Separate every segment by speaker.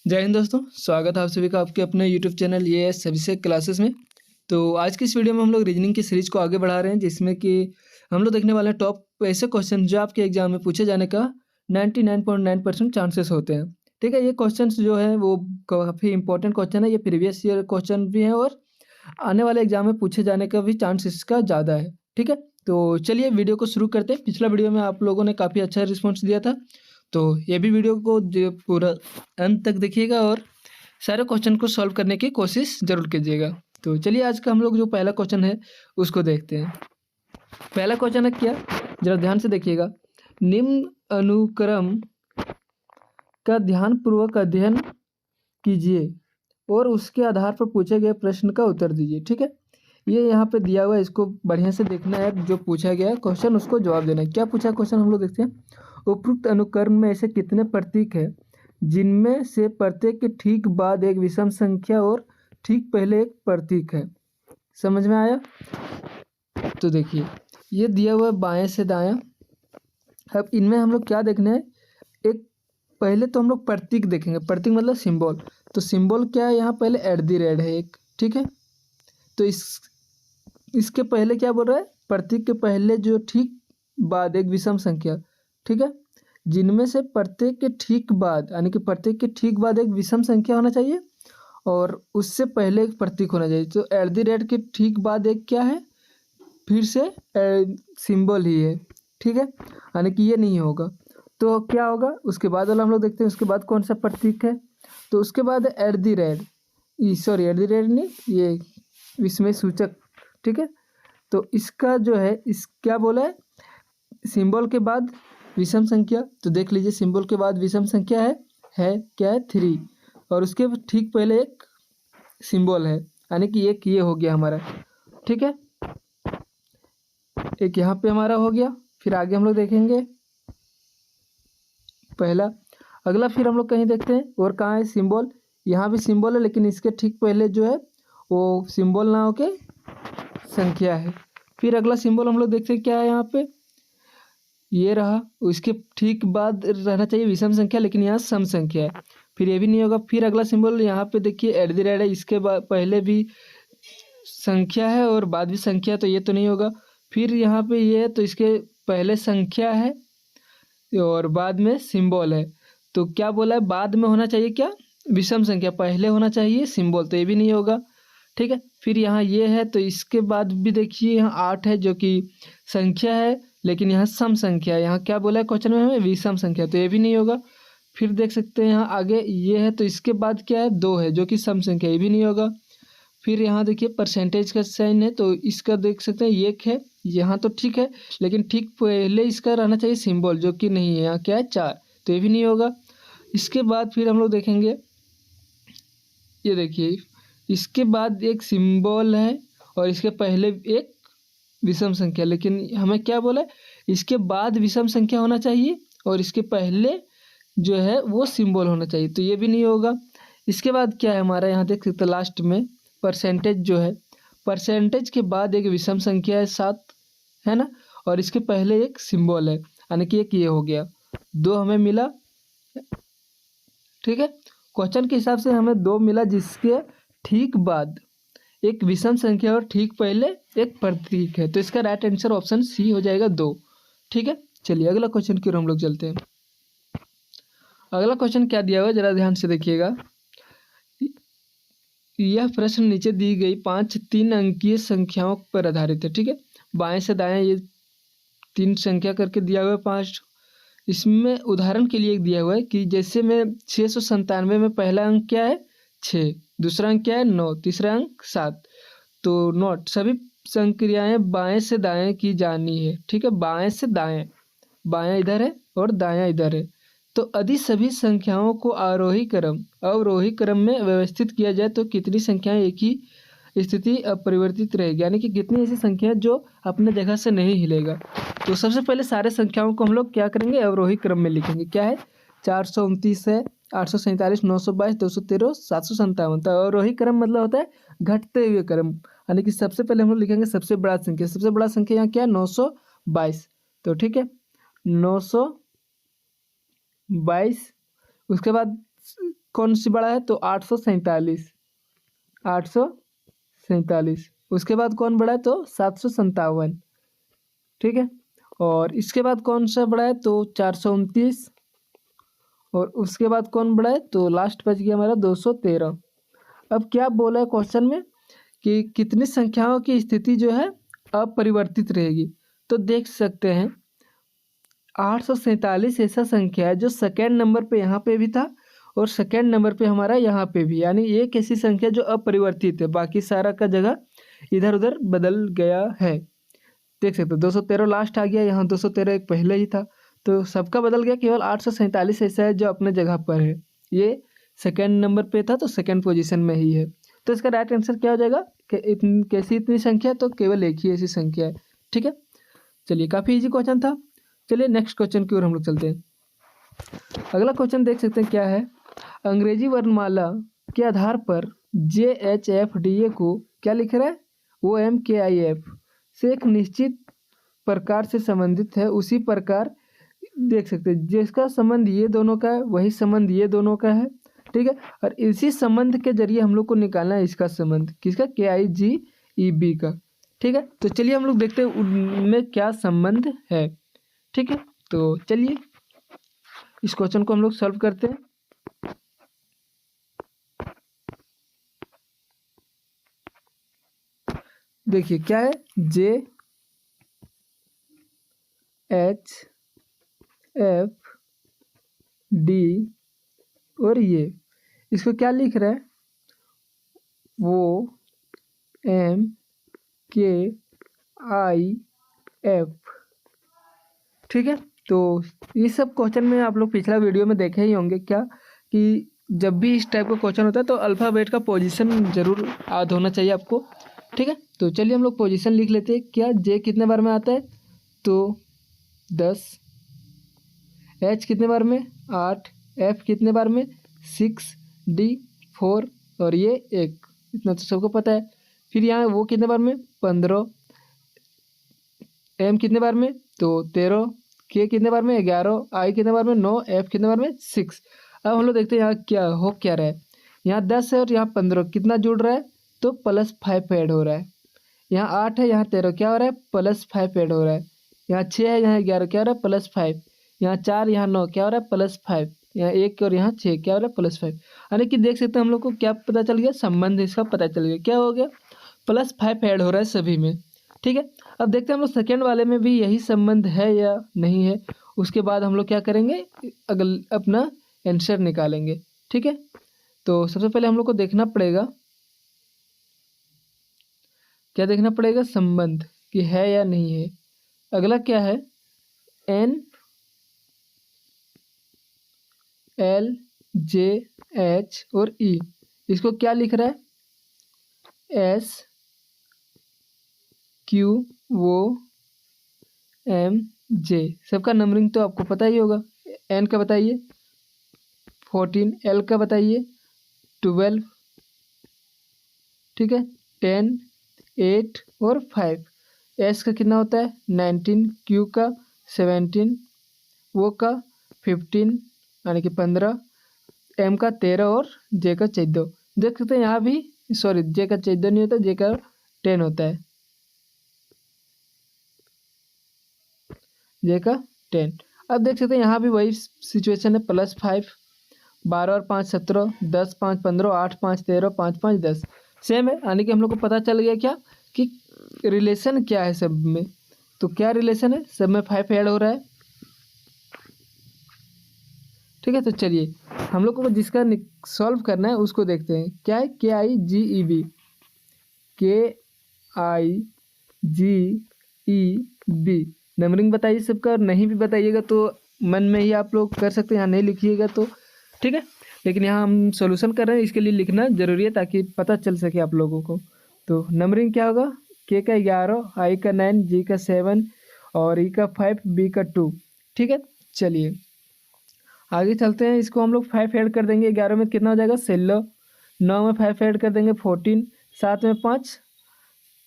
Speaker 1: जय हिंद दोस्तों, स्वागत है आप सभी का आपके अपने यूट्यूब चैनल ये सभी से क्लासेस में। तो आज की इस वीडियो में हम लोग रीजनिंग की सीरीज को आगे बढ़ा रहे हैं, जिसमें कि हम लोग देखने वाले हैं टॉप ऐसे क्वेश्चन जो आपके एग्जाम में पूछे जाने का 99.9% चांसेस होते हैं। ठीक है, ये क्वेश्चन जो है वो काफ़ी इंपॉर्टेंट क्वेश्चन है। ये प्रीवियस ईयर क्वेश्चन भी है और आने वाले एग्जाम में पूछे जाने का भी चांस इसका ज़्यादा है। ठीक है, तो चलिए वीडियो को शुरू करते हैं। पिछला वीडियो में आप लोगों ने काफ़ी अच्छा रिस्पॉन्स दिया था, तो ये भी वीडियो को जो पूरा अंत तक देखिएगा और सारे क्वेश्चन को सॉल्व करने की कोशिश ज़रूर कीजिएगा। तो चलिए आज का हम लोग जो पहला क्वेश्चन है उसको देखते हैं। पहला क्वेश्चन है क्या, जरा ध्यान से देखिएगा। निम्न अनुक्रम का ध्यानपूर्वक अध्ययन कीजिए और उसके आधार पर पूछे गए प्रश्न का उत्तर दीजिए। ठीक है, ये यहाँ पे दिया हुआ है, इसको बढ़िया से देखना है। जो पूछा गया है क्वेश्चन उसको जवाब देना है। क्या पूछा क्वेश्चन हम लोग देखते हैं। उपरोक्त अनुक्रम में ऐसे कितने प्रतीक हैं जिनमें से प्रत्येक के ठीक बाद एक विषम संख्या और ठीक पहले एक प्रतीक है। समझ में आया? तो देखिए ये दिया हुआ है बाएं से दायां। अब इनमें हम लोग क्या देखना है, एक पहले तो हम लोग प्रतीक देखेंगे। प्रतीक मतलब सिंबल। तो सिंबल क्या है, यहाँ पहले @ है एक। ठीक है, तो इसके पहले क्या बोल रहा है, प्रतीक के पहले जो ठीक बाद एक विषम संख्या। ठीक है, जिनमें से प्रत्येक के ठीक बाद, यानी कि प्रत्येक के ठीक बाद एक विषम संख्या होना चाहिए और उससे पहले एक प्रतीक होना चाहिए। तो @ के ठीक बाद एक क्या है, फिर से सिंबल ही है। ठीक है, यानी कि ये नहीं होगा तो क्या होगा, उसके बाद वाला हम लोग देखते हैं। उसके बाद कौन सा प्रतीक है, तो उसके बाद सॉरी @ नहीं, ये इसमें सूचक। ठीक है, तो इसका जो है इस क्या बोला है, सिंबल के बाद विषम संख्या। तो देख लीजिए सिंबल के बाद विषम संख्या है क्या है 3, और उसके ठीक पहले एक सिंबल है, यानी कि एक ये हो गया हमारा। ठीक है, एक यहाँ पे हमारा हो गया। फिर आगे हम लोग देखेंगे पहला। अगला फिर हम लोग कहीं देखते हैं और कहाँ है सिंबल, यहाँ भी सिंबल है लेकिन इसके ठीक पहले जो है वो सिंबल ना होके संख्या है। फिर अगला सिंबल हम लोग देखते हैं क्या है, यहाँ पे ये रहा। उसके ठीक बाद रहना चाहिए विषम संख्या, लेकिन यहाँ सम संख्या है, फिर ये भी नहीं होगा। फिर अगला सिंबल यहाँ पे देखिए @ है, इसके बाद पहले भी संख्या है और बाद भी संख्या, तो ये तो नहीं होगा। फिर यहाँ पे ये है, तो इसके पहले संख्या है और बाद में सिंबल है। तो क्या बोला है, बाद में होना चाहिए क्या, विषम संख्या, पहले होना चाहिए सिंबल, तो ये भी नहीं होगा। ठीक है, फिर यहाँ ये है, तो इसके बाद भी देखिए यहाँ 8 है जो कि संख्या है, लेकिन यहाँ सम संख्या है। यहाँ क्या बोला है क्वेश्चन में हमें, विषम संख्या, तो ये भी नहीं होगा। फिर देख सकते हैं यहाँ आगे ये है, तो इसके बाद क्या है 2 है जो कि सम संख्या, ये भी नहीं होगा। फिर यहाँ देखिए परसेंटेज का साइन है, तो इसका देख सकते हैं 1 है, यहाँ तो ठीक है, लेकिन ठीक पहले इसका रहना चाहिए सिंबल, जो कि नहीं है। यहाँ क्या है 4, तो ये भी नहीं होगा। इसके बाद फिर हम लोग देखेंगे, ये देखिए इसके बाद एक सिंबल है और इसके पहले एक विषम संख्या, लेकिन हमें क्या बोला है, इसके बाद विषम संख्या होना चाहिए और इसके पहले जो है वो सिंबल होना चाहिए, तो ये भी नहीं होगा। इसके बाद क्या है हमारा, यहाँ देख सकते हैं लास्ट में परसेंटेज जो है, परसेंटेज के बाद एक विषम संख्या है 7, है ना, और इसके पहले एक सिंबल है, यानी कि एक ये हो गया, 2 हमें मिला। ठीक है, क्वेश्चन के हिसाब से हमें 2 मिला, जिसके ठीक बाद एक विषम संख्या और ठीक पहले एक प्रतीक है, तो इसका राइट आंसर ऑप्शन सी हो जाएगा 2। ठीक है, चलिए अगला क्वेश्चन की ओर हम लोग चलते हैं। अगला क्वेश्चन क्या दिया हुआ है, जरा ध्यान से देखिएगा। यह प्रश्न नीचे दी गई 5 3 अंकीय संख्याओं पर आधारित है। ठीक है, बाएं से दाएं ये 3 संख्या करके दिया हुआ है 5। इसमें उदाहरण के लिए दिया हुआ है कि जैसे में 697 में पहला अंक क्या है 6, दूसरा अंक क्या है 9, तीसरा अंक 7। तो नोट, सभी संक्रियाएं बाएं से दाएं की जानी है। ठीक है, बाएं से दाएं, बायां इधर है और दायां इधर है। तो यदि सभी संख्याओं को आरोही क्रम अवरोही क्रम में व्यवस्थित किया जाए तो कितनी संख्याएं एक ही स्थिति अपरिवर्तित रहेगी, यानी कि कितनी ऐसी संख्या जो अपने जगह से नहीं हिलेगा। तो सबसे पहले सारे संख्याओं को हम लोग क्या करेंगे, अवरोही क्रम में लिखेंगे। क्या है, 429 है, 847, 922, 213, 757। तो अवरोही क्रम मतलब होता है घटते हुए क्रम, यानी कि सबसे पहले हम लोग लिखेंगे सबसे बड़ा संख्या। सबसे बड़ा संख्या यहाँ क्या है 922। तो ठीक है 922, उसके बाद कौन सी बड़ा है, तो 847, 847। उसके बाद कौन बड़ा है, तो 757। ठीक है, और इसके बाद कौन सा बड़ा है, तो 429। और उसके बाद कौन बड़ा है, तो लास्ट बच गया हमारा 213। अब क्या बोला है क्वेश्चन में कि कितनी संख्याओं की स्थिति जो है अपरिवर्तित रहेगी। तो देख सकते हैं 847 ऐसा संख्या है जो सेकेंड नंबर पे यहाँ पे भी था और सेकेंड नंबर पे हमारा यहाँ पे भी, यानी एक ऐसी संख्या जो अपरिवर्तित है, बाकी सारा का जगह इधर उधर बदल गया है। देख सकते हो 213 लास्ट आ गया, यहाँ 213 एक पहले ही था, तो सबका बदल गया, केवल 847 ऐसा है जो अपने जगह पर है। ये सेकेंड नंबर पे था तो सेकेंड पोजीशन में ही है। तो इसका राइट आंसर क्या हो जाएगा कि इतनी संख्या, तो केवल एक ही ऐसी संख्या है। ठीक है, चलिए काफ़ी इजी क्वेश्चन था। चलिए नेक्स्ट क्वेश्चन की ओर हम लोग चलते हैं। अगला क्वेश्चन देख सकते हैं क्या है। अंग्रेजी वर्णमाला के आधार पर JHFDA को क्या लिख रहा है, OMKIF से एक निश्चित प्रकार से संबंधित है। उसी प्रकार देख सकते हैं जिसका संबंध ये दोनों का है वही संबंध ये दोनों का है। ठीक है, और इसी संबंध के जरिए हम लोग को निकालना है इसका संबंध, किसका, KIGEB का। ठीक है, तो चलिए हम लोग देखते हैं उनमें क्या संबंध है। ठीक है, तो चलिए इस क्वेश्चन को हम लोग सॉल्व करते हैं। देखिए क्या है, JHFD और ये इसको क्या लिख रहा है, OMKIF। ठीक है, तो ये सब क्वेश्चन में आप लोग पिछला वीडियो में देखे ही होंगे क्या कि जब भी इस टाइप का क्वेश्चन होता है तो अल्फ़ाबेट का पोजीशन जरूर याद होना चाहिए आपको। ठीक है, तो चलिए हम लोग पोजीशन लिख लेते हैं। क्या जे कितने बार में आता है, तो 10, H कितने बार में 8, F कितने बार में 6, D 4 और ये 1, इतना तो सबको पता है। फिर यहाँ वो कितने बार में 15, M कितने बार में, तो 13, K कितने बार में 11, I कितने बार में 9, F कितने बार में 6। अब हम लोग देखते हैं यहाँ क्या हो क्या रहा है। यहाँ 10 है और यहाँ 15, कितना जुड़ रहा है, तो +5 ऐड हो रहा है। यहाँ 8 है, यहाँ 13, क्या हो रहा है, +5 ऐड हो रहा है। यहाँ 6 है, यहाँ 11, क्या हो रहा है, +5। यहाँ 4, यहाँ 9, क्या हो रहा है, +5। यहाँ 1 और यहाँ 6, क्या हो रहा है, +5। यानी कि देख सकते हैं हम लोग को क्या पता चल गया, संबंध इसका पता चल गया। क्या हो गया, +5 ऐड हो रहा है सभी में। ठीक है, अब देखते हैं हम लोग सेकेंड वाले में भी यही संबंध है या नहीं है। उसके बाद हम लोग क्या करेंगे, अगल अपना आंसर निकालेंगे। ठीक है, तो सबसे पहले हम लोग को देखना पड़ेगा, क्या देखना पड़ेगा, संबंध कि है या नहीं है। अगला क्या है, N L J H और E, इसको क्या लिख रहा है, S Q O M J। सबका नंबरिंग तो आपको पता ही होगा। N का बताइए 14, L का बताइए 12, ठीक है 10, 8 और 5। S का कितना होता है 19, Q का 17, O का 15 यानी कि 15, M का 13 और J का 14। देख सकते हैं यहाँ भी, सॉरी J का 14 नहीं होता, J का 10 होता है, J का 10। अब देख सकते हैं यहाँ भी वही सिचुएशन है, +5, 12 और 5 17, 10 5 15, 8 5 13, 5 5 10, सेम है। यानी कि हम लोग को पता चल गया क्या कि रिलेशन क्या है सब में। तो क्या रिलेशन है, सब में 5 ऐड हो रहा है। ठीक है, तो चलिए हम लोग को जिसका सॉल्व करना है उसको देखते हैं। क्या है, KIGEB, KIGEB। नंबरिंग बताइए सबका, नहीं भी बताइएगा तो मन में ही आप लोग कर सकते हैं, यहाँ नहीं लिखिएगा तो ठीक है, लेकिन यहाँ हम सॉल्यूशन कर रहे हैं इसके लिए लिखना जरूरी है ताकि पता चल सके आप लोगों को। तो नंबरिंग क्या होगा, K का 11, I का 9, G का 7 और E का 5, B का 2। ठीक है, चलिए आगे चलते हैं। इसको हम लोग 5 ऐड कर देंगे, 11 में कितना हो जाएगा 16, 9 में 5 ऐड कर देंगे 14, 7 में 5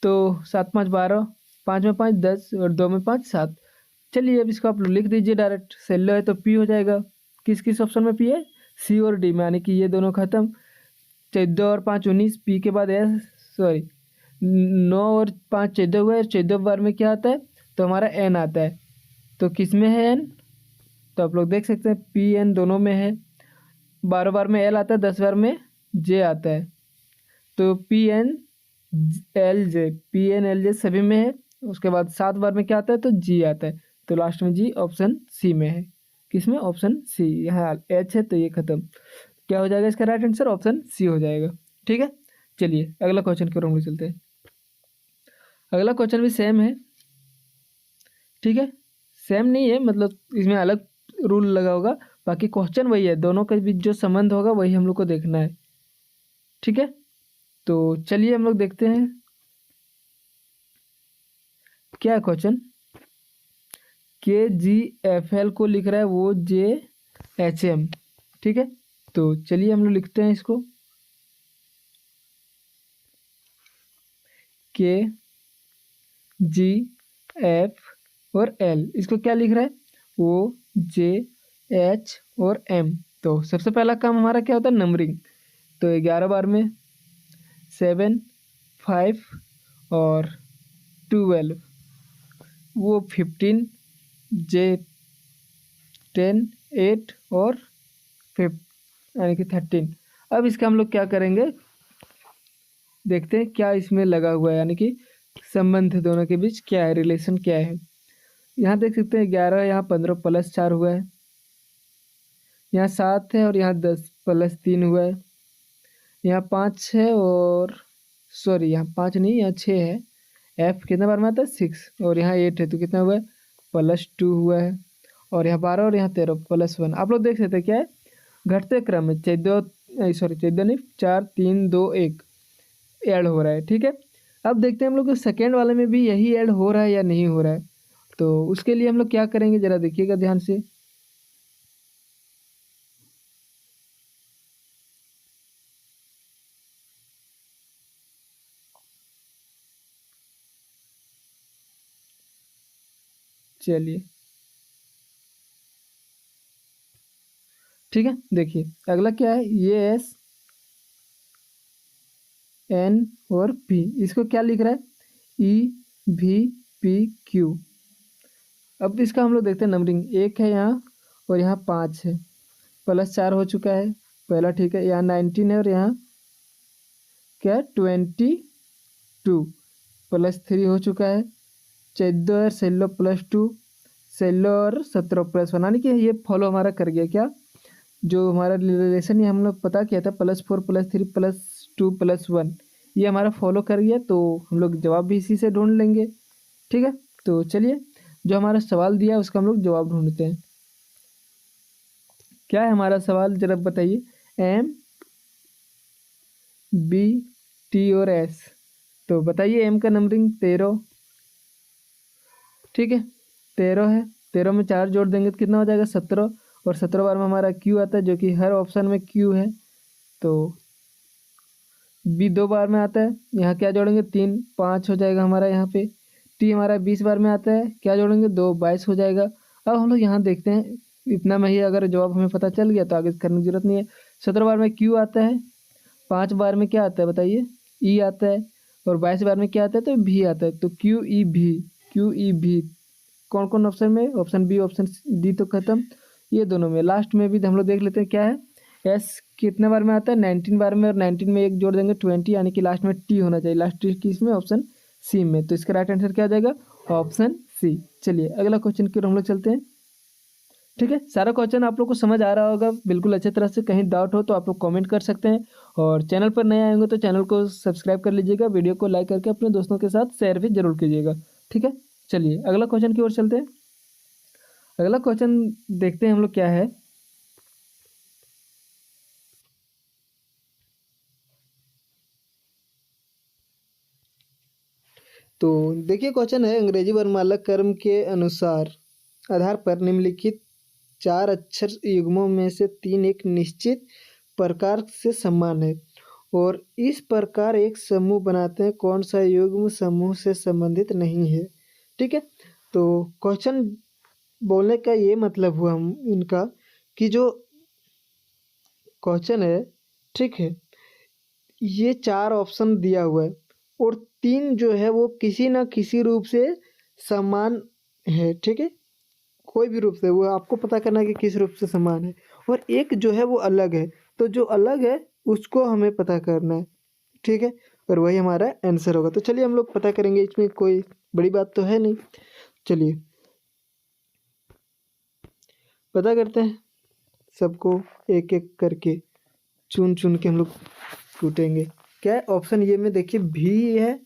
Speaker 1: तो 7 5 12, 5 में 5 10 और 2 में 5 7। चलिए अब इसको आप लिख दीजिए डायरेक्ट, 16 है तो P हो जाएगा। किस किस ऑप्शन में P है, सी और डी में, यानी कि ये दोनों खत्म। 14 और 5 19, पी के बाद एस, सॉरी 9 और 5 14 हुआ है। 14 बार में क्या आता है, तो हमारा एन आता है। तो किस में है एन, तो आप लोग देख सकते हैं पी एन दोनों में है। 12 बार में एल आता है, 10 बार में जे आता है। तो P N L J, P N L J सभी में है। उसके बाद 7 बार में क्या आता है, तो जी आता है। तो लास्ट में जी ऑप्शन सी में है। किस में, ऑप्शन सी। यहाँ एच है तो ये खत्म। क्या हो जाएगा इसका राइट आंसर, ऑप्शन सी हो जाएगा। ठीक है, चलिए अगला क्वेश्चन की ओर हम लोग चलते हैं। अगला क्वेश्चन भी सेम है। ठीक है, सेम नहीं है, मतलब इसमें अलग रूल लगा होगा, बाकी क्वेश्चन वही है। दोनों के बीच जो संबंध होगा वही हम लोग को देखना है। ठीक है, तो चलिए हम लोग देखते हैं क्या है क्वेश्चन। के जी एफ एल को लिख रहा है वो जे एच एम। ठीक है, तो चलिए हम लोग लिखते हैं इसको। के जी एफ और एल, इसको क्या लिख रहा है, ओ जे एच और एम। तो सबसे पहला काम हमारा क्या होता है, नंबरिंग। तो 11 बार में 7 5 और 12, वो 15 जे 10 8 और 5 यानी कि 13। अब इसका हम लोग क्या करेंगे, देखते हैं क्या इसमें लगा हुआ है, यानी कि संबंध दोनों के बीच क्या है, रिलेशन क्या है। यहाँ देख सकते हैं 11, यहाँ 15 प्लस 4 हुआ है। यहाँ 7 है और यहाँ 10 प्लस 3 हुआ है। यहाँ 5 है और सॉरी यहाँ 5 नहीं, यहाँ 6 है। एफ कितने बार में आता है, 6। और यहाँ 8 है तो कितना हुआ है, +2 हुआ है। और यहाँ 12 और यहाँ 13 +1। आप लोग देख सकते हैं क्या है, घटते क्रम में 14, सॉरी 14 नहीं, 4 3 2 1 ऐड हो रहा है। ठीक है, अब देखते हैं हम लोग सेकेंड वाले में भी यही ऐड हो रहा है या नहीं हो रहा है। तो उसके लिए हम लोग क्या करेंगे, ज़रा देखिएगा ध्यान से। चलिए ठीक है, देखिए अगला क्या है, ये एस एन और पी, इसको क्या लिख रहा है, ई भी पी क्यू। अब इसका हम लोग देखते हैं नंबरिंग। 1 है यहाँ और यहाँ 5 है, +4 हो चुका है पहला। ठीक है, यहाँ 19 है और यहाँ क्या है, 22 +3 हो चुका है। 14 और 16 +2, 16 और 17 +1, यानी कि ये फॉलो हमारा कर गया क्या, जो हमारा रिलेशन ये हम लोग पता किया था, +4 +3 +2 +1, ये हमारा फॉलो कर गया। तो हम लोग जवाब भी इसी से ढूंढ लेंगे। ठीक है, तो चलिए जो हमारा सवाल दिया है उसका हम लोग जवाब ढूंढते हैं। क्या है हमारा सवाल, जरा बताइए। एम बी टी और एस, तो बताइए एम का नंबरिंग 13। ठीक है, 13 है, 13 में 4 जोड़ देंगे तो कितना हो जाएगा, 17। और 17 बार में हमारा क्यू आता है, जो कि हर ऑप्शन में क्यू है। तो बी 2 बार में आता है, यहाँ क्या जोड़ेंगे, 3 5 हो जाएगा हमारा यहाँ पे। टी हमारा 20 बार में आता है, क्या जोड़ेंगे, 2 22 हो जाएगा। अब हम लोग यहाँ देखते हैं, इतना में ही अगर जवाब हमें पता चल गया तो आगे करने की जरूरत नहीं है। 17 बार में क्यू आता है, 5 बार में क्या आता है बताइए, ई आता है। और 22 बार में क्या आता है, तो भी आता है। तो क्यू ई भी, क्यू ई भी कौन कौन ऑप्शन में, ऑप्शन बी ऑप्शन डी तो खत्म, ये दोनों में। लास्ट में भी हम लोग देख लेते हैं क्या है, एस कितने बार में आता है, 19 बार में। और 19 में एक जोड़ देंगे 20, यानी कि लास्ट में टी होना चाहिए। लास्ट टी किस में, ऑप्शन सी में। तो इसका राइट आंसर क्या आ जाएगा, ऑप्शन सी। चलिए अगला क्वेश्चन की ओर हम लोग चलते हैं। ठीक है, सारा क्वेश्चन आप लोग को समझ आ रहा होगा बिल्कुल अच्छे तरह से। कहीं डाउट हो तो आप लोग कमेंट कर सकते हैं। और चैनल पर नए आएंगे तो चैनल को सब्सक्राइब कर लीजिएगा, वीडियो को लाइक करके अपने दोस्तों के साथ शेयर भी जरूर कीजिएगा। ठीक है, चलिए अगला क्वेश्चन की ओर चलते हैं। अगला क्वेश्चन देखते हैं हम लोग क्या है। तो देखिए क्वेश्चन है, अंग्रेजी वर्णमाला क्रम के अनुसार आधार पर निम्नलिखित 4 अक्षर युग्मों में से 3 एक निश्चित प्रकार से समान है और इस प्रकार एक समूह बनाते हैं। कौन सा युग्म समूह से संबंधित नहीं है। ठीक है, तो क्वेश्चन बोलने का ये मतलब हुआ हम इनका कि जो क्वेश्चन है, ठीक है, ये 4 ऑप्शन दिया हुआ है और 3 जो है वो किसी ना किसी रूप से समान है, ठीक है, कोई भी रूप से, वो आपको पता करना है कि किस रूप से समान है, और एक जो है वो अलग है, तो जो अलग है उसको हमें पता करना है, ठीक है, और वही हमारा आंसर होगा। तो चलिए हम लोग पता करेंगे, इसमें कोई बड़ी बात तो है नहीं। चलिए पता करते हैं, सबको एक एक करके चुन चुन के हम लोग टूटेंगे। क्या है ऑप्शन ये में, देखिए भी है,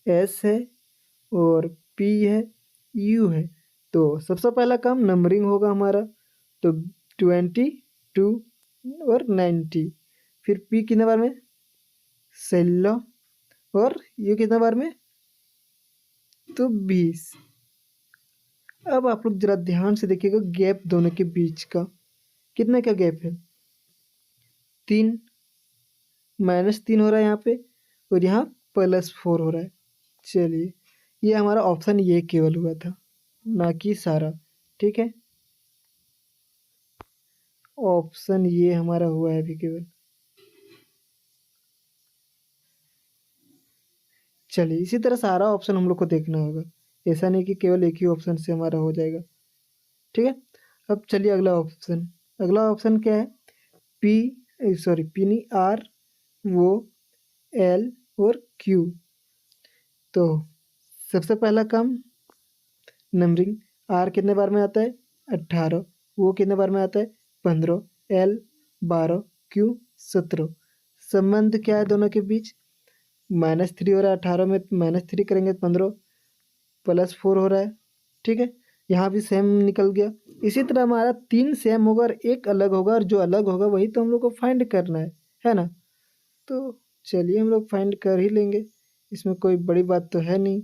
Speaker 1: एस है और पी है, यू है। तो सबसे पहला काम नंबरिंग होगा हमारा, तो 22 और 90, फिर पी कितने बार में, 16, और यू कितने बार में, तो 20। अब आप लोग जरा ध्यान से देखिएगा गैप दोनों के बीच का, कितने का गैप है, 3, -3 हो रहा है यहाँ पे, और यहाँ +4 हो रहा है। चलिए ये हमारा ऑप्शन ये केवल हुआ था, ना कि सारा, ठीक है, ऑप्शन ये हमारा हुआ है अभी केवल। चलिए इसी तरह सारा ऑप्शन हम लोग को देखना होगा, ऐसा नहीं कि केवल एक ही ऑप्शन से हमारा हो जाएगा, ठीक है। अब चलिए अगला ऑप्शन क्या है, पी नहीं, आर, वो, एल और क्यू। तो सबसे पहला काम नंबरिंग, आर कितने बार में आता है, 18, वो कितने बार में आता है, 15, एल 12, क्यू 17। संबंध क्या है दोनों के बीच, -3 हो रहा है, 18 में -3 करेंगे 15, +4 हो रहा है, ठीक है, यहाँ भी सेम निकल गया। इसी तरह हमारा 3 सेम होगा और एक अलग होगा, और जो अलग होगा वही तो हम लोग को फाइंड करना है ना। तो चलिए हम लोग फाइंड कर ही लेंगे, इसमें कोई बड़ी बात तो है नहीं।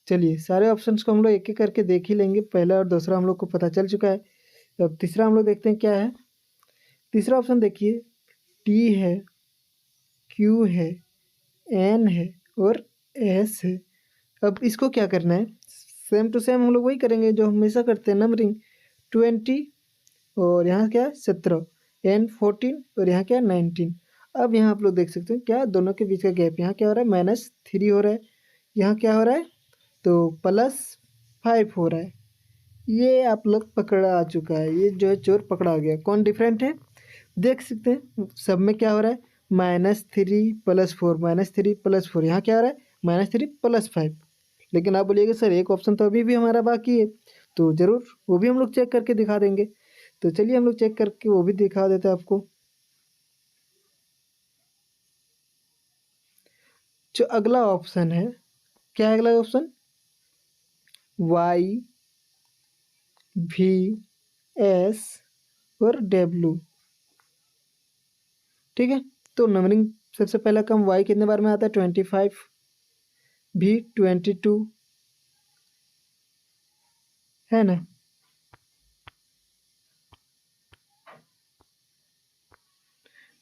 Speaker 1: चलिए सारे ऑप्शंस को हम लोग एक एक करके देख ही लेंगे, पहला और दूसरा हम लोग को पता चल चुका है। अब तीसरा हम लोग देखते हैं क्या है। तीसरा ऑप्शन देखिए, टी है, क्यू है, एन है और एस है। अब इसको क्या करना है, सेम टू सेम हम लोग वही करेंगे जो हमेशा करते हैं, नंबरिंग 20 और यहाँ क्या है 17, एन 14 और यहाँ क्या है 19। अब यहाँ आप लोग देख सकते हैं क्या दोनों के बीच का गैप, यहाँ क्या हो रहा है -3 हो रहा है, यहाँ क्या हो रहा है तो +5 हो रहा है। ये आप लोग पकड़ा आ चुका है, ये जो है चोर पकड़ा गया। कौन डिफरेंट है देख सकते हैं, सब में क्या हो रहा है, -3 +4, -3 +4, यहाँ क्या हो रहा है -3 +5। लेकिन आप बोलिएगा सर एक ऑप्शन तो अभी भी हमारा बाकी है, तो ज़रूर वो भी हम लोग चेक करके दिखा देंगे। तो चलिए हम लोग चेक करके वो भी दिखा देते हैं आपको। जो अगला ऑप्शन है, क्या है अगला ऑप्शन, वाई, भी, एस और डब्ल्यू, ठीक है। तो नंबरिंग सबसे पहला कम वाई कितने बार में आता है 25, भी 22, है ना,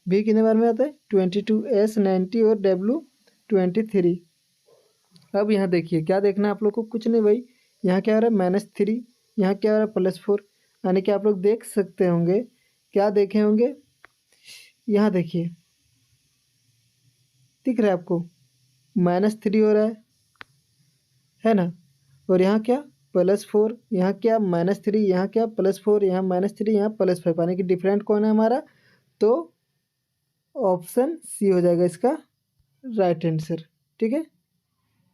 Speaker 1: भी कितने बार में आता है 22, एस 90 और डब्ल्यू 23। अब यहाँ देखिए क्या देखना है आप लोग को, कुछ नहीं भाई, यहाँ क्या हो रहा है -3, यहाँ क्या हो रहा है +4, यानी कि आप लोग देख सकते होंगे, क्या देखे होंगे, यहाँ देखिए दिख रहा है आपको -3 हो रहा है ना, और यहाँ क्या +4, यहाँ क्या -3, यहाँ क्या +4, यहाँ -3, यहाँ +5, यानी कि डिफरेंट कौन है हमारा, तो ऑप्शन सी हो जाएगा इसका राइट आंसर, ठीक है।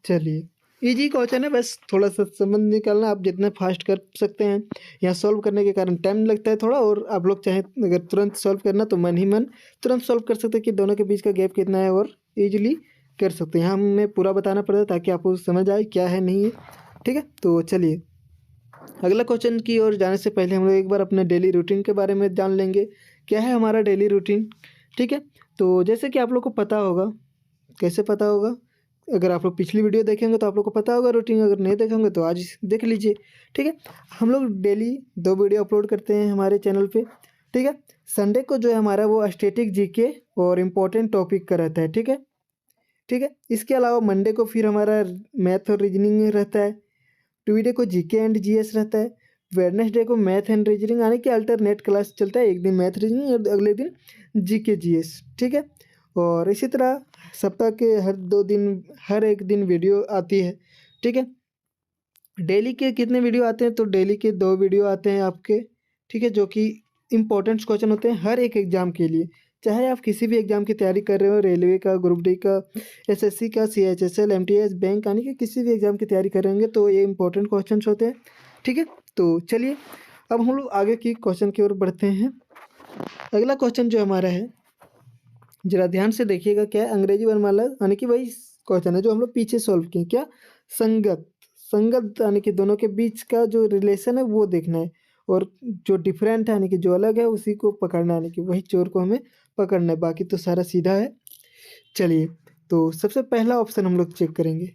Speaker 1: चलिए इजी क्वेश्चन है, बस थोड़ा सा संबंध निकालना, आप जितना फास्ट कर सकते हैं। यहाँ सॉल्व करने के कारण टाइम लगता है थोड़ा, और आप लोग चाहें अगर तुरंत सॉल्व करना तो मन ही मन तुरंत सॉल्व कर सकते हैं कि दोनों के बीच का गैप कितना है, और ईजिली कर सकते हैं। यहाँ हमें पूरा बताना पड़ता है ताकि आपको समझ आए क्या है नहीं है, ठीक है। तो चलिए अगला क्वेश्चन की ओर जाने से पहले हम लोग एक बार अपने डेली रूटीन के बारे में जान लेंगे, क्या है हमारा डेली रूटीन, ठीक है। तो जैसे कि आप लोग को पता होगा, कैसे पता होगा, अगर आप लोग पिछली वीडियो देखेंगे तो आप लोग को पता होगा रूटीन, अगर नहीं देखेंगे तो आज देख लीजिए, ठीक है। हम लोग डेली 2 वीडियो अपलोड करते हैं हमारे चैनल पे, ठीक है। संडे को जो है हमारा वो स्टैटिक जीके और इम्पोर्टेंट टॉपिक का रहता है, ठीक है, ठीक है। इसके अलावा मंडे को फिर हमारा मैथ और रीजनिंग रहता है,
Speaker 2: ट्यूसडे को जीके एंड जीएस रहता है, वेडनेसडे को मैथ एंड रीजनिंग, यानी कि अल्टरनेट क्लास चलता है, एक दिन मैथ रीजनिंग और अगले दिन जीके जीएस, ठीक है। और इसी तरह सप्ताह के हर एक दिन वीडियो आती है, ठीक है। डेली के कितने वीडियो आते हैं, तो डेली के 2 वीडियो आते हैं आपके, ठीक है, जो कि इम्पोर्टेंट क्वेश्चन होते हैं हर एक एग्जाम के लिए। चाहे आप किसी भी एग्जाम की तैयारी कर रहे हो, रेलवे का, ग्रुप डी का, एसएससी का, सीएचएसएल, एमटीएस, बैंक, यानी कि किसी भी एग्जाम की तैयारी कर रहे होंगे तो ये इंपॉर्टेंट क्वेश्चन होते हैं, ठीक है। तो चलिए अब हम लोग आगे की क्वेश्चन की ओर बढ़ते हैं। अगला क्वेश्चन जो हमारा है, जरा ध्यान से देखिएगा, क्या है, अंग्रेजी वर्णमाला, यानी कि वही क्वेश्चन है जो हम लोग पीछे सॉल्व किए। क्या, संगत, संगत यानी कि दोनों के बीच का जो रिलेशन है वो देखना है, और जो डिफरेंट है यानी कि जो अलग है उसी को पकड़ना है, यानी कि वही चोर को हमें पकड़ना है, बाकी तो सारा सीधा है। चलिए, तो सबसे पहला ऑप्शन हम लोग चेक करेंगे,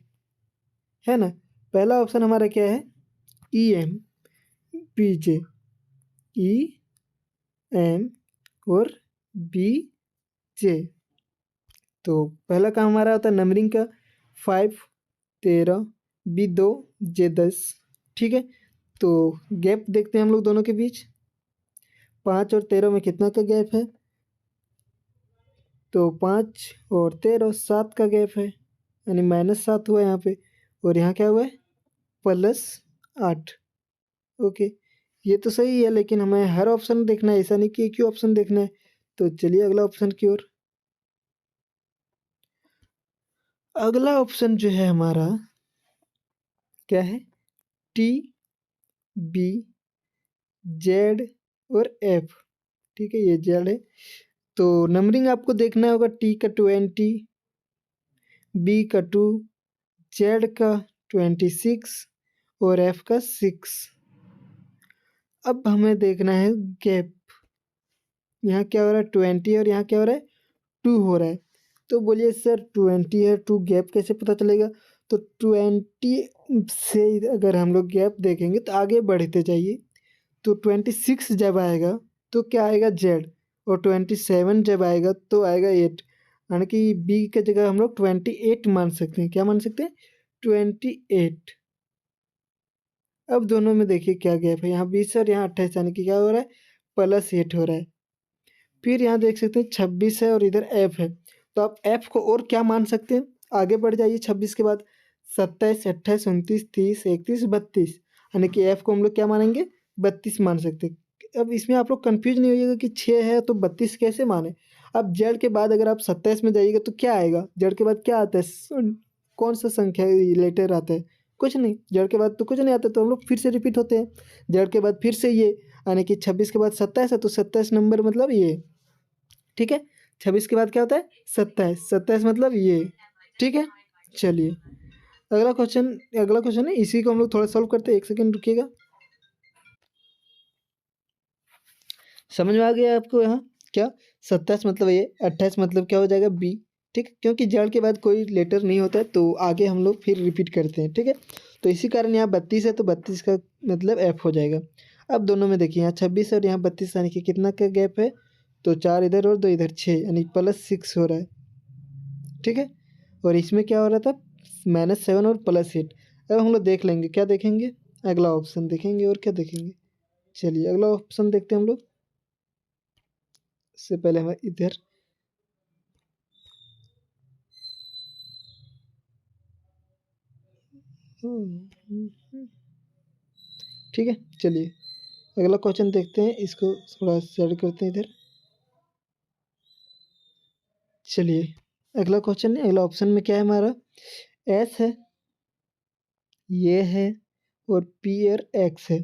Speaker 2: है ना। पहला ऑप्शन हमारा क्या है, E M P J, E M और बी जे। तो पहला काम हमारा होता है नंबरिंग का, 5 13, बी 2, जे 10, ठीक है। तो गैप देखते हैं हम लोग दोनों के बीच, 5 और 13 में कितना का गैप है, तो 5 और 13 7 का गैप है, यानी -7 हुआ यहाँ पे, और यहाँ क्या हुआ है, +8। ओके, ये तो सही है, लेकिन हमें हर ऑप्शन देखना है, ऐसा नहीं कि एक ही ऑप्शन देखना है। तो चलिए अगला ऑप्शन की ओर। अगला ऑप्शन जो है हमारा क्या है, टी, बी, जेड और एफ, ठीक है, ये जेड है। तो नंबरिंग आपको देखना होगा, टी का 20, बी का 2, जेड का 26 और एफ का 6। अब हमें देखना है गैप, यहाँ क्या हो रहा है 20 और यहाँ क्या हो रहा है 2 हो रहा है। तो बोलिए सर 20 है 2 गैप कैसे पता चलेगा, तो 20 से अगर हम लोग गैप देखेंगे तो आगे बढ़ते जाइए, तो 26 जब आएगा तो क्या आएगा जेड, और 27 जब आएगा तो आएगा 8, यानी कि बी की जगह हम लोग 28 मान सकते हैं। क्या मान सकते हैं, 28। अब दोनों में देखिए क्या गैप है, यहाँ 20 और यहाँ 28, यानी कि क्या हो रहा है, +8 हो रहा है। फिर यहाँ देख सकते हैं 26 है और इधर एफ है, तो आप एफ को और क्या मान सकते हैं, आगे बढ़ जाइए 26 के बाद 27, 28, 29, 30, 31, 32, यानी कि एफ को हम लोग क्या मानेंगे, 32 मान सकते हैं। अब इसमें आप लोग कन्फ्यूज नहीं होइएगा कि 6 है तो 32 कैसे माने। अब जेड के बाद अगर आप 27 में जाइएगा तो क्या आएगा, जेड के बाद क्या आता है, कौन सा संख्या लेटर आता है, कुछ नहीं, जेड के बाद तो कुछ नहीं आता, तो हम लोग फिर से रिपीट होते हैं, जेड के बाद फिर से ये, यानी कि 26 के बाद 27 है तो 27 नंबर मतलब ये, ठीक है। 26 के बाद क्या होता है 27, 27 मतलब ये, ठीक है। चलिए अगला क्वेश्चन है, इसी को हम लोग थोड़ा सॉल्व करते हैं, 1 सेकेंड रुकिएगा। समझ में आ गया आपको, यहाँ क्या 27 मतलब ये, 28 मतलब क्या हो जाएगा बी, ठीक है, क्योंकि जड़ के बाद कोई लेटर नहीं होता है तो आगे हम लोग फिर रिपीट करते हैं, ठीक है। तो इसी कारण यहाँ 32 है तो 32 का मतलब एफ हो जाएगा। अब दोनों में देखिए, यहाँ 26 और यहाँ 32, यानी कि कितना का गैप है, तो 4 इधर और 2 इधर, 6, यानी +6 हो रहा है, ठीक है। और इसमें क्या हो रहा था, -7 और +8। अब हम लोग देख लेंगे, क्या देखेंगे, अगला ऑप्शन देखेंगे, और क्या देखेंगे। चलिए अगला ऑप्शन देखते हैं हम लोग, इससे पहले हम इधर, ठीक है। चलिए अगला क्वेश्चन देखते हैं, इसको थोड़ा सेट करते हैं इधर। चलिए अगला क्वेश्चन है, अगला ऑप्शन में क्या है हमारा, एस है, ये है, और पी और एक्स है।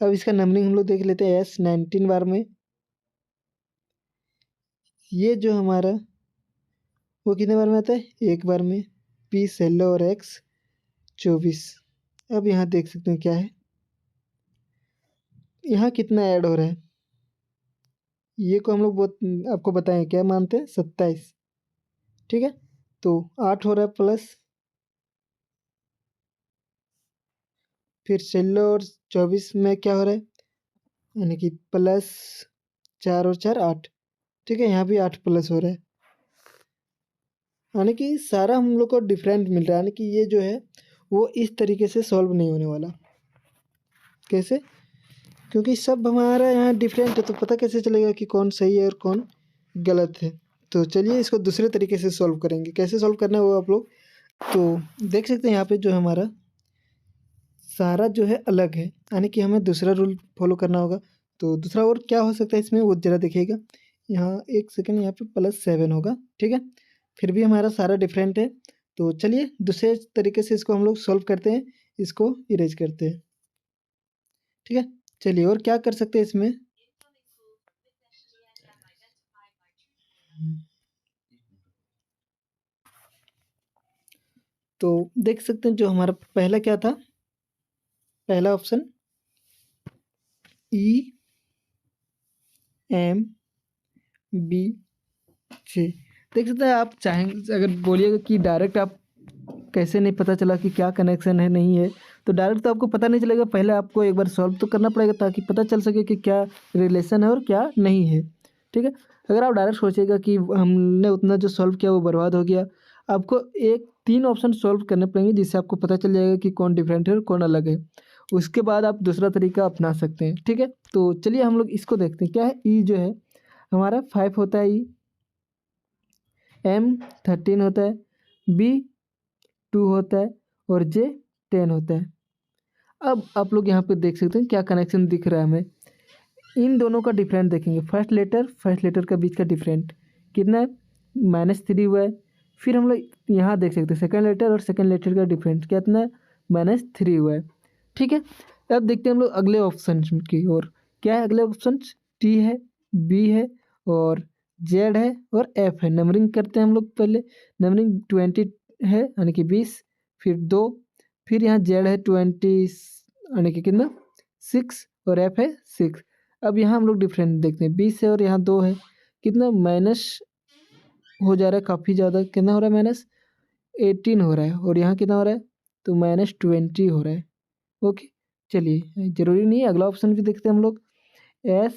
Speaker 2: अब इसका नंबरिंग हम लोग देख लेते हैं, एस 19 बार में, ये जो हमारा वो कितने बार में आता है, 1 बार में, पी 16 और एक्स 24। अब यहाँ देख सकते हैं क्या है, यहाँ कितना ऐड हो रहा है, ये को हम लोग बहुत आपको बताएं क्या मानते हैं, 27, ठीक है। तो 8 हो रहा है प्लस, फिर 16 और 24 में क्या हो रहा है, यानी कि +4 और 4 8, ठीक है, यहाँ भी 8 प्लस हो रहा है, यानी कि सारा हम लोग को डिफरेंट मिल रहा है, यानी कि ये जो है वो इस तरीके से सॉल्व नहीं होने वाला। कैसे? क्योंकि सब हमारा यहाँ डिफरेंट है, तो पता कैसे चलेगा कि कौन सही है और कौन गलत है। तो चलिए इसको दूसरे तरीके से सॉल्व करेंगे। कैसे सॉल्व करना है वो आप लोग तो देख सकते हैं। यहाँ पे जो हमारा सारा जो है अलग है, यानी कि हमें दूसरा रूल फॉलो करना होगा। तो दूसरा और क्या हो सकता है इसमें, वो ज़रा देखिएगा। यहाँ एक सेकंड, यहाँ पे +7 होगा, ठीक है। फिर भी हमारा सारा डिफरेंट है। तो चलिए दूसरे तरीके से इसको हम लोग सॉल्व करते हैं, इसको इरेज करते हैं, ठीक है। चलिए और क्या कर सकते हैं इसमें। तो देख सकते हैं जो हमारा पहला क्या था, पहला ऑप्शन EMBJ। देख सकते हैं आप चाहेंगे अगर बोलिएगा कि डायरेक्ट आप कैसे नहीं पता चला कि क्या कनेक्शन है नहीं है, तो डायरेक्ट तो आपको पता नहीं चलेगा। पहले आपको एक बार सॉल्व तो करना पड़ेगा ताकि पता चल सके कि क्या रिलेशन है और क्या नहीं है, ठीक है। अगर आप डायरेक्ट सोचिएगा कि हमने उतना जो सॉल्व किया वो बर्बाद हो गया, आपको 3 ऑप्शन सॉल्व करने पड़ेंगे जिससे आपको पता चल जाएगा कि कौन डिफरेंट है और कौन अलग है। उसके बाद आप दूसरा तरीका अपना सकते हैं, ठीक है। तो चलिए हम लोग इसको देखते हैं। क्या है, ई जो है हमारा 5 होता है, ई M13 होता है, B2 होता है और J10 होता है। अब आप लोग यहाँ पे देख सकते हैं क्या कनेक्शन दिख रहा है हमें। इन दोनों का डिफरेंट देखेंगे। फर्स्ट लेटर का बीच का डिफरेंट कितना है, -3 हुआ है। फिर हम लोग यहाँ देख सकते हैं सेकंड लेटर और सेकंड लेटर का डिफरेंट कितना है, -3 हुआ है, ठीक है। अब देखते हैं हम लोग अगले ऑप्शन की ओर। क्या है अगले ऑप्शन, T है, B है और Z है और F है। नंबरिंग करते हैं हम लोग पहले। नंबरिंग 20 है यानी कि 20, फिर 2, फिर यहाँ Z है 20 यानी कि कितना 6 और F है 6। अब यहाँ हम लोग डिफरेंट देखते हैं, 20 है और यहाँ 2 है, कितना माइनस हो जा रहा है काफ़ी ज़्यादा। कितना हो रहा है, -18 हो रहा है और यहाँ कितना हो रहा है, तो -20 हो रहा है। ओके चलिए ज़रूरी नहीं है, अगला ऑप्शन भी देखते हैं हम लोग। S,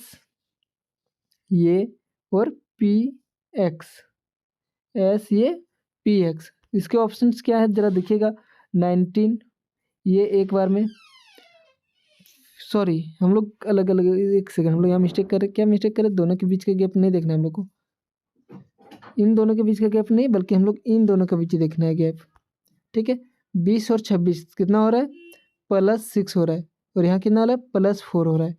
Speaker 2: ये और PX, S, ये PX। इसके ऑप्शंस क्या है ज़रा देखिएगा। 19, ये एक बार में, सॉरी हम लोग अलग अलग, एक सेकंड हम लोग यहाँ मिस्टेक कर रहे। क्या मिस्टेक करें, दोनों के बीच का गैप नहीं देखना है हम लोग को। इन दोनों के बीच का गैप नहीं, बल्कि हम लोग इन दोनों के बीच देखना है गैप, ठीक है। 20 और 26 कितना हो रहा है, +6 हो रहा है और यहाँ कितना हो रहा है, +4 हो रहा है।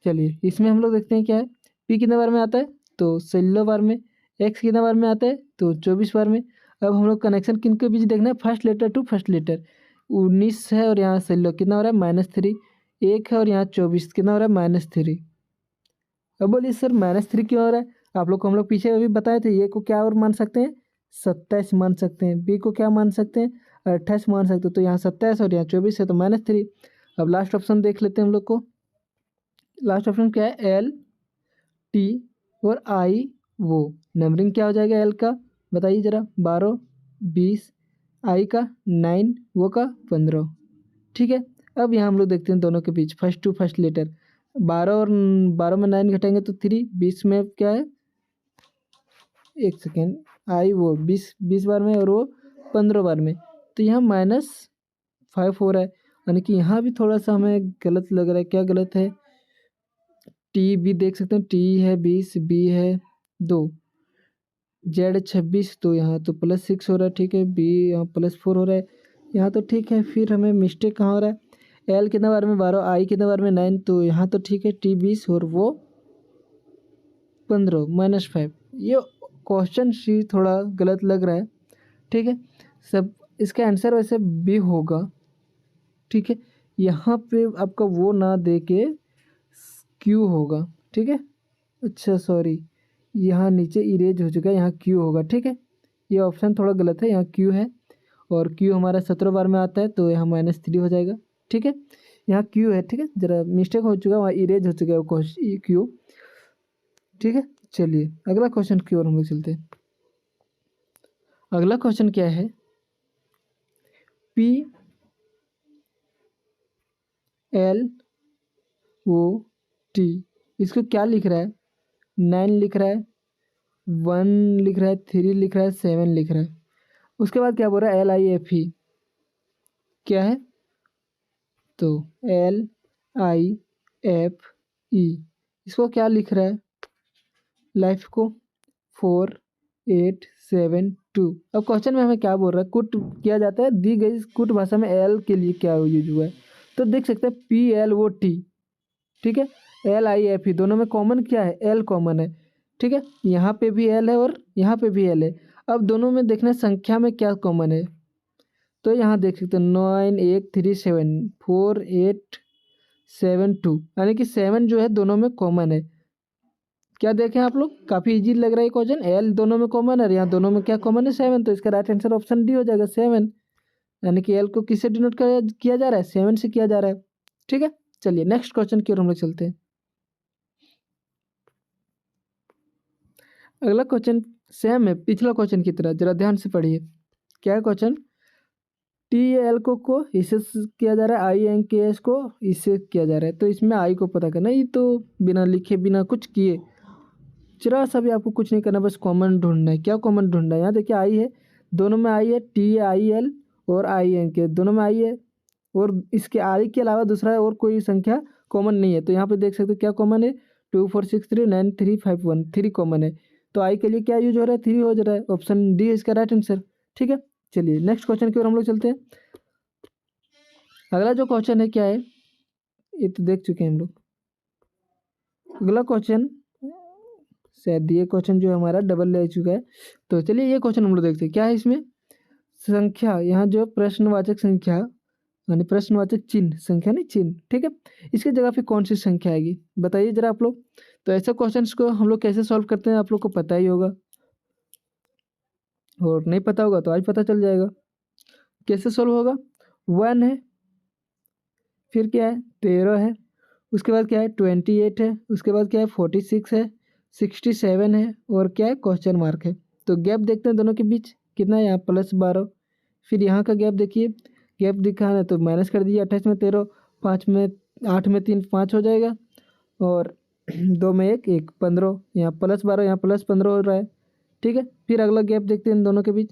Speaker 2: चलिए इसमें हम लोग देखते हैं क्या है। P कितने बार में आता है, तो 16 बार में। X कितने बार में आता है, तो 24 बार में। अब हम लोग कनेक्शन किन के बीच देखना है, first letter to first letter. 19 है और यहाँ 16 कितना हो रहा है, -3। 1 है और यहाँ 24 कितना हो रहा है, -3। अब बोलिए सर -3 क्यों हो रहा है। आप लोग को हम लोग पीछे अभी बताए थे, ये को क्या और मान सकते हैं, 27 मान सकते हैं। बी को क्या मान सकते हैं, 28 मान सकते हैं। तो यहाँ 27 और यहाँ 24 है तो -3। अब लास्ट ऑप्शन देख लेते हैं हम लोग को। लास्ट ऑप्शन क्या है, L, T और I, वो नंबरिंग क्या हो जाएगा एल का, बताइए ज़रा। 12, 20, आई का 9, वो का 15, ठीक है। अब यहाँ हम लोग देखते हैं दोनों के बीच फर्स्ट टू फर्स्ट लेटर। 12 और 12 में 9 घटाएंगे तो 3, 20 में क्या है, एक सेकेंड, आई वो 20 बार में और वो 15 बार में, तो यहाँ -5 हो रहा है। यानी कि यहाँ भी थोड़ा सा हमें गलत लग रहा है। क्या गलत है, टी भी देख सकते हैं, टी है 20, बी है 2, जेड 26, तो यहाँ तो +6 हो रहा है, ठीक है। बी यहाँ +4 हो रहा है, यहाँ तो ठीक है। फिर हमें मिस्टेक कहाँ हो रहा है, एल कितने बार में 12, आई कितने बार में 9, तो यहाँ तो ठीक है। टी 20 और वो 15, -5। ये क्वेश्चन सी थोड़ा गलत लग रहा है, ठीक है। सब इसका आंसर वैसे बी होगा, ठीक है। यहाँ पे आपका वो ना दे के क्यू होगा, ठीक है। अच्छा सॉरी, यहाँ नीचे इरेज हो चुका है, यहाँ क्यू होगा, ठीक है। ये ऑप्शन थोड़ा गलत है, यहाँ क्यू है और क्यू हमारा 17 बार में आता है तो यहाँ -3 हो जाएगा, ठीक है। यहाँ क्यू है, ठीक है, ज़रा मिस्टेक हो चुका है, वहाँ इरेज हो चुका है वो क्यू, ठीक है। चलिए अगला क्वेश्चन की ओर हम लोग चलते हैं। अगला क्वेश्चन क्या है, PLO, इसको क्या लिख रहा है, 9 लिख रहा है, 1 लिख रहा है, 3 लिख रहा है, 7 लिख रहा है। उसके बाद क्या बोल रहा है, LIFE,
Speaker 1: क्या है, तो LIFE, इसको क्या लिख रहा है, लाइफ को 4872। अब क्वेश्चन में हमें क्या बोल रहा है, कुट किया जाता है, दी गई कुट भाषा में एल के लिए क्या यूज हुआ है, तो देख सकते हैं PLOT, ठीक है, LIFE, दोनों में कॉमन क्या है, एल कॉमन है, ठीक है, यहाँ पे भी एल है और यहाँ पे भी एल है। अब दोनों में देखना है संख्या में क्या कॉमन है, तो यहाँ देख सकते हैं 98374 यानी कि 7 जो है दोनों में कॉमन है। क्या देखें आप लोग, काफ़ी इजी लग रहा है क्वेश्चन, एल दोनों में कॉमन है, यहाँ दोनों में क्या कॉमन है, 7, तो इसका राइट आंसर ऑप्शन डी हो जाएगा 7, यानी कि एल को किससे डिनोट किया जा रहा है, 7 से किया जा रहा है, ठीक है। चलिए नेक्स्ट क्वेश्चन की ओर हम लोग चलते हैं। अगला क्वेश्चन सेम है पिछला क्वेश्चन की तरह, जरा ध्यान से पढ़िए। क्या है क्वेश्चन, TAL को इससे किया जा रहा है, INKS को इससे किया जा रहा है, तो इसमें आई को पता करना, ये तो बिना लिखे बिना कुछ किए जरा सा भी आपको कुछ नहीं करना, बस कॉमन ढूंढना है। क्या कॉमन ढूंढना है, यहाँ देखिए आई है, दोनों में आई है, TAL और INK दोनों में आई है, और इसके आई के अलावा दूसरा और कोई संख्या कॉमन नहीं है, तो यहाँ पे देख सकते हो क्या कॉमन है, 24639351, 3 कॉमन है, तो आई के लिए क्या यूज हो रहा है, 3 हो जा रहा है, ऑप्शन डी इसका राइट आंसर, ठीक है। चलिए नेक्स्ट क्वेश्चन की ओर हम लोग चलते हैं। अगला जो क्वेश्चन है क्या है, ये तो देख चुके हैं हम लोग। अगला क्वेश्चन शायद ये क्वेश्चन जो हमारा डबल ले चुका है, तो चलिए ये क्वेश्चन हम लोग देखते हैं। क्या है इसमें, संख्या, यहाँ जो प्रश्नवाचक संख्या यानी प्रश्नवाचक चिन्ह, संख्या नहीं चिन्ह, ठीक है, इसकी जगह पे कौन सी संख्या आएगी, बताइए जरा आप लोग। तो ऐसे क्वेश्चंस को हम लोग कैसे सॉल्व करते हैं आप लोग को पता ही होगा, और नहीं पता होगा तो आज पता चल जाएगा। कैसे सॉल्व होगा, 1 है, फिर क्या है 13 है, उसके बाद क्या है 28 है, उसके बाद क्या है 46 है, 67 है, और क्या है क्वेश्चन मार्क है। तो गैप देखते हैं दोनों के बीच कितना है, यहाँ +12, फिर यहाँ का गैप देखिए, गैप दिखाना है तो माइनस कर दीजिए, 28 में 13, 5 में 8 में 3 5 हो जाएगा, और 2 में 1 1 15, यहाँ +12 यहाँ +15 हो रहा है, ठीक है। फिर अगला गैप देखते हैं इन दोनों के बीच,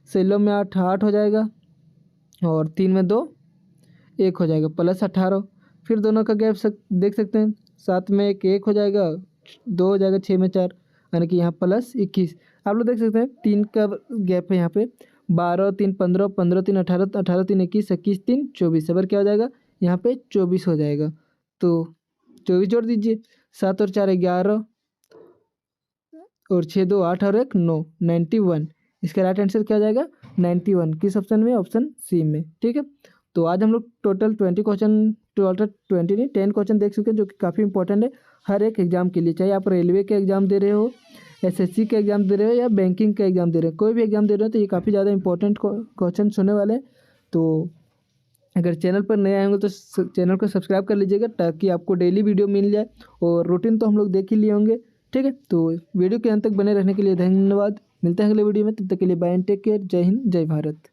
Speaker 1: 16 में 8 8 हो जाएगा, और 3 में 2 1 हो जाएगा, +18। फिर दोनों का गैप देख सकते हैं, 7 में 1 1 हो जाएगा, 2 हो जाएगा, 6 में 4, यानी कि यहाँ +21। आप लोग देख सकते हैं 3 का गैप है यहाँ पे, 12 3 15, 15 3 18, 18 3 21, 21 3 24, अगर क्या हो जाएगा यहाँ पे 24 हो जाएगा, तो 24 जोड़ दीजिए, 7 और 4 11, और 6 2 8 और 1 9, 91। इसका राइट आंसर क्या हो जाएगा 91, किस ऑप्शन में, ऑप्शन सी में, ठीक है। तो आज हम लोग टोटल 10 क्वेश्चन देख चुके हैं, जो कि काफ़ी इंपॉर्टेंट है हर एक एग्जाम के लिए, चाहे आप रेलवे के एग्जाम दे रहे हो, SSC के एग्जाम दे रहे हो, या बैंकिंग का एग्जाम दे रहे हो, कोई भी एग्जाम दे रहे हो, तो ये काफ़ी ज़्यादा इंपॉर्टेंट क्वेश्चन होने वाले हैं। तो अगर चैनल पर नए आए होंगे तो चैनल को सब्सक्राइब कर लीजिएगा, ताकि आपको डेली वीडियो मिल जाए, और रूटीन तो हम लोग देख ही लिए होंगे, ठीक है। तो वीडियो के अंत तक बने रहने के लिए धन्यवाद, मिलते हैं अगले वीडियो में, तब तक के लिए बाय एंड टेक केयर, जय हिंद जय भारत।